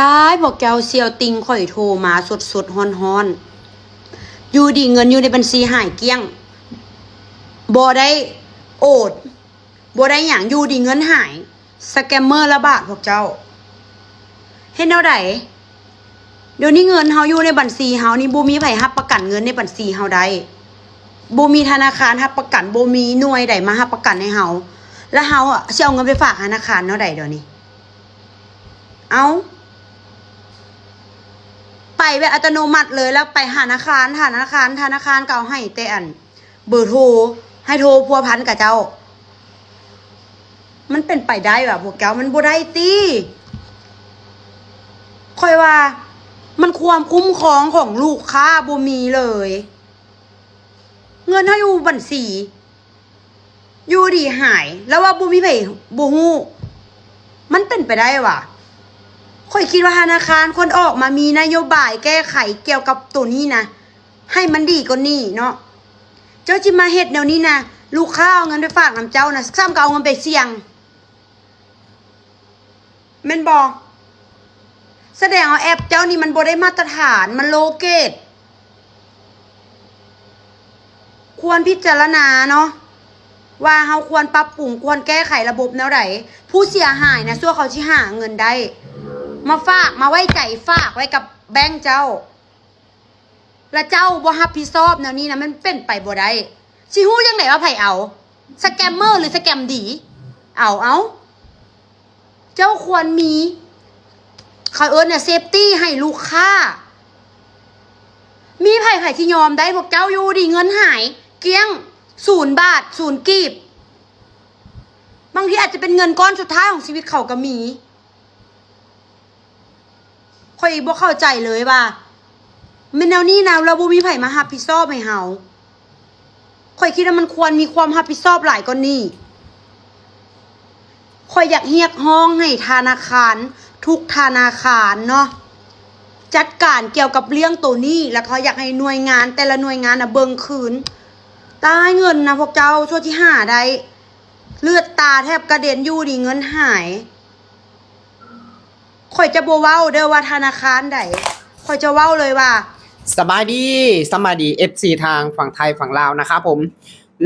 ตายบอกแกวเซียวติงข่อยโทรมาสดฮ้อนอยู่ดีเงินอยู่ในบัญชีหายเกลี้ยงบ่ได้โอดบ่ได้หยังอยู่ดีเงินหายสแกมเมอร์ระบาดพวกเจ้าเฮ็ดแนวใดเดี๋ยวนี้เงินเฮาอยู่ในบัญชีเฮานี่บ่มีไผรับประกันเงินในบัญชีเฮาได้บ่มีธนาคารรับประกันบ่มีหน่วยใดมารับประกันให้เฮาแล้วเฮาอ่ะสิเอาเงินไปฝากธนาคารแนวใดเดี๋ยวนี้เอาไปแบบอัตโนมัติเลยแล้วไปธนาคารก็เอาให้แต่อันเบอร์โทรให้โทรพัวพันกับเจ้ามันเป็นไปได้แบบพวกเจ้ามันบ่ได้ติค่อยว่ามันความคุ้มครองของลูกค้าบ่มีเลยเงินเฮาอยู่บัญชีอยู่ดีหายแล้วว่าบ่มีไผบ่ฮู้มันเป็นไปได้ว่ะค่อยคิดว่าธนาคารคนออกมามีนโยบายแก้ไขเกี่ยวกับตัวนี้นะให้มันดีกว่านี้เนาะเจ้าจิมาเฮ็ดแนวนี้นะลูกค้าเอาเงินไปฝากนำเจ้านะซ้ำก็เอาเงินไปเสี่ยงแม่นบ่แสดงว่าแอปเจ้านี่มันบ่ได้มาตรฐานมันโลเกตควรพิจารณาเนาะว่าเฮาควรปรับปรุงควรแก้ไขระบบแนวใดผู้เสียหายนะซั่วเขาสิหาเงินได้มาฝากมาไว้ใจฝากไว้กับแบงค์เจ้าและเจ้าบ่รับผิดชอบแนวนี้นะมันเป็นไปบ่ได้สิฮู้จังได๋ว่าไผเอาสแกมเมอร์หรือสแกมดีเอาเจ้าควรมีเขาเอิ้นน่ะเซฟตี้ให้ลูกค้ามีไผที่ยอมได้พวกเจ้าอยู่ดีเงินหายเกลี้ยง0 บาท0 กีบบางทีอาจจะเป็นเงินก้อนสุดท้ายของชีวิตเขาก็มีข่อยบ่เข้าใจเลยว่ามันแนวนี้นะเราบ่มีไผมารับผิดชอบให้เฮาข่อยคิดว่ามันควรมีความรับผิดชอบหลายกว่านี้ข่อยอยากเรียกร้องให้ธนาคารทุกธนาคารเนาะจัดการเกี่ยวกับเรื่องตัวนี้แล้วก็อยากให้หน่วยงานแต่ละหน่วยงานน่ะเบิ่งคืนตายเงินนะพวกเจ้าช่วยที่หาได้เลือดตาแทบกระเด็นอยู่ดิเงินหายข่อยจะบ่เว้าเด้อว่าธนาคารใดข่อยจะเว้าเลยว่าสบายดี FC ทางฝั่งไทยฝั่งลาวนะครับผม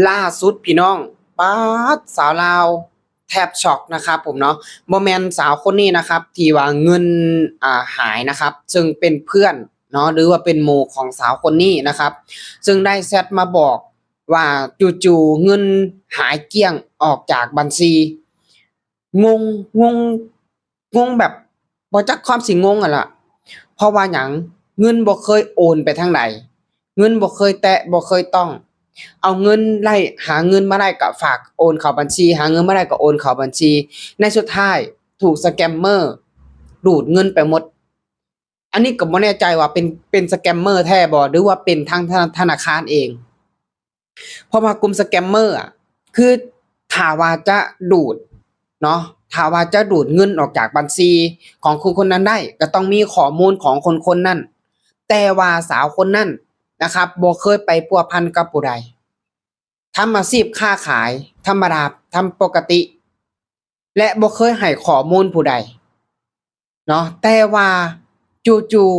ล่าสุดพี่น้องป๊าดสาวลาวแทบช็อกนะครับผมเนาะบ่แม่นสาวคนนี้นะครับที่ว่าเงินหายนะครับซึ่งเป็นเพื่อนเนาะหรือว่าเป็นหมู่ของสาวคนนี้นะครับซึ่งได้แชทมาบอกว่าจู่ๆเงินหายเกลี้ยงออกจากบัญชีงงแบบบ่จักความสิงงอ่ะล่ะเพราะว่าหยังเงินบ่เคยโอนไปทางใดเงินบ่เคยแตะบ่เคยต้องเอาเงินไล่หาเงินมาได้ก็ฝากโอนเข้าบัญชีหาเงินมาได้ก็โอนเข้าบัญชีในสุดท้ายถูกสแกมเมอร์ดูดเงินไปหมดอันนี้ก็บ่แน่ใจว่าเป็นสแกมเมอร์แท้บ่หรือว่าเป็นทางธนาคารเองเพราะว่ากลุ่มสแกมเมอร์อ่ะคือถ้าว่าจะดูดเนาะถ้าว่าจะดูดเงินออกจากบัญชีของคนคนนั้นได้ก็ต้องมีข้อมูลของคนคนนั้นแต่ว่าสาวคนนั้นนะครับบ่เคยไปพัวพันกับผู้ใดทำอาชีพค้าขายธรรมดาทำปกติและบ่เคยให้ข้อมูลผู้ใดเนาะแต่ว่าจู่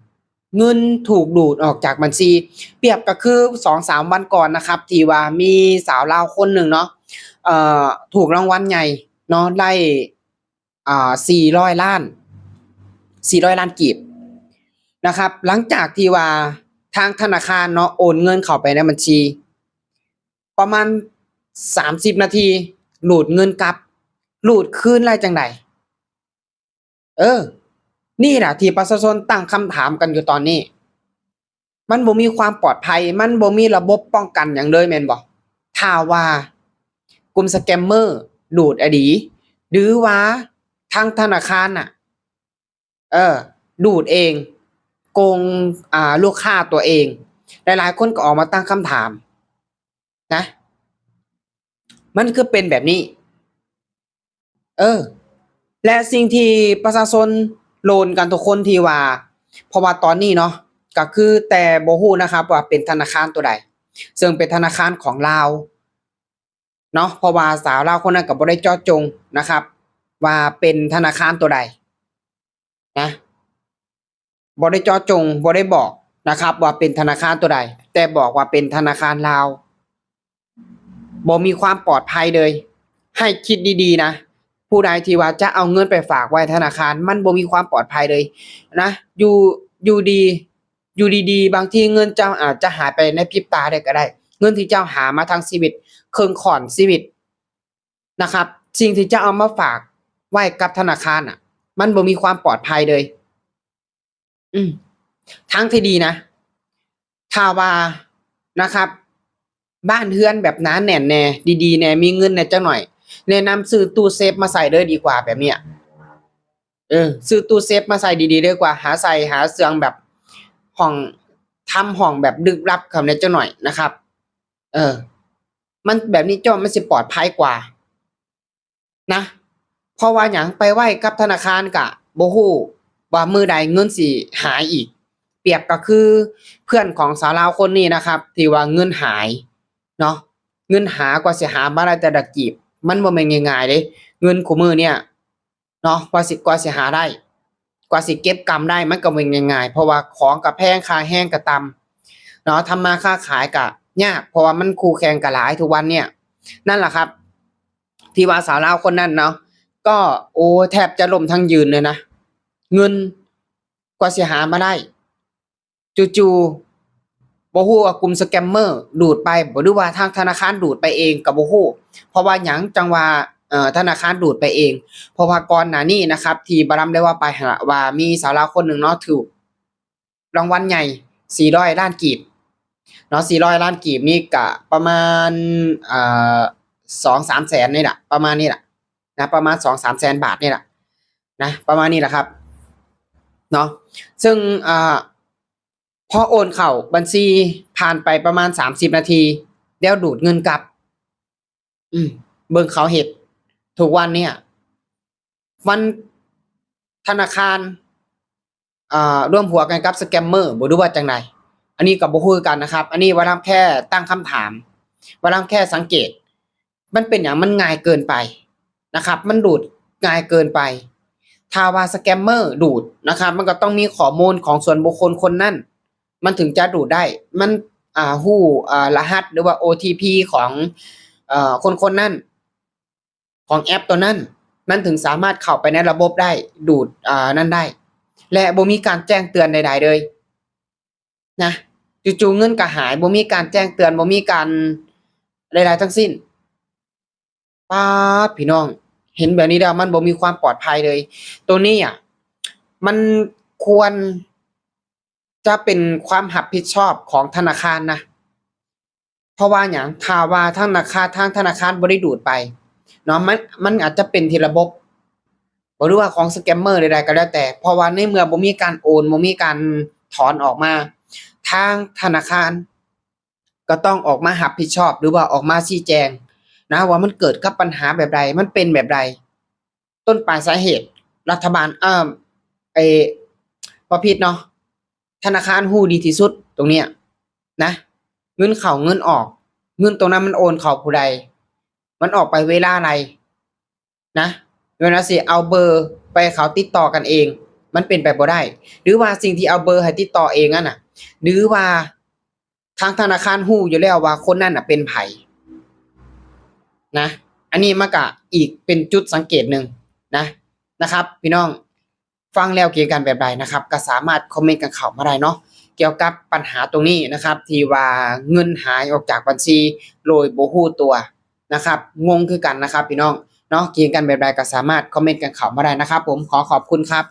ๆเงินถูกดูดออกจากบัญชีเปรียบก็คือ 2-3 วันก่อนนะครับที่ว่ามีสาวลาวคนหนึ่งเนาะถูกรางวัลใหญ่เนาะได้400 ล้านกีบนะครับหลังจากที่ว่าทางธนาคารเนาะโอนเงินเข้าไปในบัญชีประมาณ30 นาทีรูดเงินกลับรูดคืนได้จังไดนี่แหละที่ประชาชนตั้งคำถามกันอยู่ตอนนี้มันบ่มีความปลอดภัยมันบ่มีระบบป้องกันหยังเลยแม่นบ่ถ้าว่ากลุ่มสแกมเมอร์ดูดอดีหรือว่าทางธนาคารน่ะดูดเองโกงลูกค้าตัวเองหลายๆคนก็ออกมาตั้งคำถามนะมันคือเป็นแบบนี้และสิ่งที่ประชาชนโลนกันทุกคนที่ว่าเพราะว่าตอนนี้เนาะก็คือแต่บ่ฮู้นะครับว่าเป็นธนาคารตัวใดซึ่งเป็นธนาคารของลาวเนาะเพราะว่าสาวลาวคนนั้นก็บ่ได้เจาะจงนะครับว่าเป็นธนาคารตัวใด นะบ่ได้เจาะจงบ่ได้บอกนะครับว่าเป็นธนาคารตัวใดแต่บอกว่าเป็นธนาคารลาวบ่มีความปลอดภัยเลยให้คิดดีๆนะผู้ใดที่ว่าจะเอาเงินไปฝากไว้ธนาคารมันบ่มีความปลอดภัยเลยนะอยู่ดีอยู่ดีๆบางทีเงินเจ้าอาจจะหายไปในพริบตาได้ก็ได้เงินที่เจ้าหามาทั้งชีวิตครึ่งค่อนชีวิตนะครับสิ่งที่เจ้าเอามาฝากไว้กับธนาคารมันบ่มีความปลอดภัยเลยอืมทางที่ดีนะถ้าว่านะครับบ้านเรือนแบบหนาแน่นแน่ดีๆแน่มีเงินแน่จักหน่อยแนะนำซื้อตู้เซฟมาใส่เลยดีกว่าแบบเนี้ยซื้อตู้เซฟมาใส่ดีๆดีกว่าหาใส่หาเสืองแบบห้องทำห้องแบบลึกลับเข้าแน่จักหน่อยนะครับเออมันแบบนี้จ้อมันสิปลอดภัยกว่านะเพราะว่าหยังไปไว้กับธนาคารก็บ่ฮู้ว่ามื้อใดเงินสิหายอีกเปรียบก็คือเพื่อนของสาวลาวคนนี้นะครับที่ว่าเงินหายเนาะเงินหากว่าสิหามาได้แต่ละกีบมันบ่แม่นง่ายๆเด้เงินคุมื้อเนี่ยเนาะกว่าสิหาได้กว่าสิเก็บกำได้มันก็บ่แม่นง่ายๆเพราะว่าของก็แพงค่าแรงก็ต่ำเนาะทำมาค้าขายก็ยากเพราะว่ามันคู่แข่งก็หลายทุกวันเนี่ยนั่นแหละครับที่ว่าสาวลาวคนนั้นเนาะก็โอ้แทบจะล้มทั้งยืนเลยนะเงินกว่าสิหามาได้จู่ๆบ่ฮู้ว่ากลุ่มสแกมเมอร์ดูดไปบ่หรือว่าทางธนาคารดูดไปเองก็บ่ฮู้เพราะว่าหยังจังว่าธนาคารดูดไปเองเพราะว่าก่อนหน้านี้นะครับที่บ่รำได้ว่าไปหั่นล่ะว่ามีสาวลาวคนหนึ่งเนาะถูกรางวัลใหญ่400ล้านกีบเนาะ400ล้านกีบนี่ก็ประมาณอ่า2-3แสนนี่แหละประมาณนี้แหละนะประมาณ2-3แสนบาทนี่แหละนะประมาณนี้แหละครับเนาะซึ่งพอโอนเข้าบัญชีผ่านไปประมาณ30นาทีแล้วดูดเงินกลับเบิ่งเขาเฮ็ดทุกวันเนี่ยมันธนาคารร่วมหัวกันกับสแกมเมอร์บ่รู้ว่าจังไดอันนี้ก็บ่ฮู้คือกันนะครับอันนี้ว่าทำแค่ตั้งคำถามว่าทำแค่สังเกตมันเป็นหยังมันง่ายเกินไปนะครับมันดูดง่ายเกินไปถ้าว่าสแกมเมอร์ดูดนะครับมันก็ต้องมีข้อมูลของส่วนบุคคลคนนั้นมันถึงจะดูดได้มันฮู้รหัสหรือว่า OTP ของคนๆนั้นของแอปตัวนั้นมันถึงสามารถเข้าไปในระบบได้ดูดนั่นได้และบ่มีการแจ้งเตือนใดๆเลยนะจู่ๆเงินก็หายบ่มีการแจ้งเตือนบ่มีการใดๆทั้งสิ้นป๊าดพี่น้องเห็นแบบนี้แล้วมันบ่มีความปลอดภัยเลยตัวนี้มันควรจะเป็นความรับผิดชอบของธนาคารนะเพราะว่าหยังถ้าว่าทางธนาคารบ่ได้ดูดไปเนาะมันอาจจะเป็นที่ระบบบ่รู้ว่าของสแกมเมอร์ใดๆก็แล้วแต่เพราะว่าในเมื่อบ่มีการโอนบ่มีการถอนออกมาทางธนาคารก็ต้องออกมารับผิดชอบหรือว่าออกมาชี้แจงนะว่ามันเกิดกับปัญหาแบบใดมันเป็นแบบใดต้นปลายสาเหตุรัฐบาลไอ้บ่ผิดเนาะธนาคารฮู้ดีที่สุดตรงเนี้ยนะเงินเข้าเงินออกเงินตรงนั้นมันโอนเข้าผู้ใดมันออกไปเวลาใดนะเวลาสิเอาเบอร์ไปให้เขาติดต่อกันเองมันเป็นไปบ่ได้หรือว่าสิ่งที่เอาเบอร์ให้ติดต่อเองนั่นน่ะหรือว่าทางธนาคารฮู้อยู่แล้วว่าคนนั้นน่ะเป็นไผนะอันนี้มันก็อีกเป็นจุดสังเกตหนึ่งนะครับพี่น้องฟังแล้วคิดกันแบบใดนะครับก็สามารถคอมเมนต์กันเข้ามาได้เนาะเกี่ยวกับปัญหาตรงนี้นะครับที่ว่าเงินหายออกจากบัญชีโดยบ่ฮู้ตัวนะครับงงคือกันนะครับพี่น้องเนาะคิดกันแบบใดก็สามารถคอมเมนต์กันเข้ามาได้นะครับผมขอขอบคุณครับ